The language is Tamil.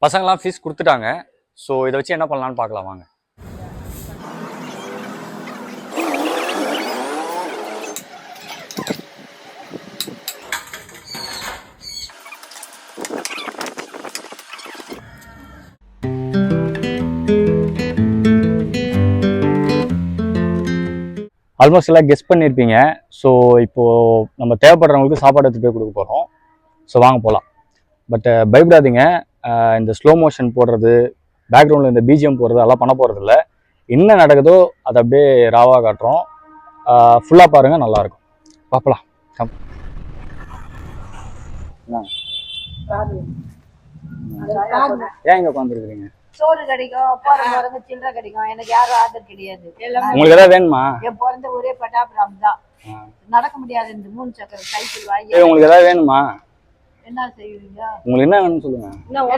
பசங்களாம் ஃபீஸ் கொடுத்துட்டாங்க. ஸோ இதை வச்சு என்ன பண்ணலான்னு பார்க்கலாம் வாங்க. ஆல்மோஸ்ட் எல்லாம் கெஸ் பண்ணியிருப்பீங்க. ஸோ இப்போது நம்ம தேவைப்படுறவங்களுக்கு சாப்பாடு எடுத்து போய் கொடுக்க போகிறோம். ஸோ வாங்க போகலாம். பட் பயப்படாதீங்க, இந்த ஸ்லோ மோஷன் போடுறது, பேக்ரவுண்டில் இந்த பிஜிஎம் போடுறது அதெல்லாம் பண்ண போகிறது இல்லை. என்ன நடக்குதோ அதை அப்படியே ராவாக காட்டுறோம். ஃபுல்லாக பாருங்கள், நல்லாயிருக்கும். பார்க்கலாம். கம். ஏன் இங்கே உட்காந்துருக்குறீங்க? சோறு கிடைக்கும், போறவங்க சில்லறை கிடைக்கும். எனக்கு யாரும் ஆர்டர் கிடையாது. உங்களுக்கு ஏதாவது வேணுமா? என் பிறந்த ஒரே பட்டாபுரம் தான். நடக்க முடியாது இந்த 3 சக்கர சைக்கிள் வாங்கி. உங்களுக்கு ஏதாவது வேணுமா? என்ன செய்வீங்க? உங்களுக்கு என்ன வேணும்னு சொல்லுங்க. எனக்கு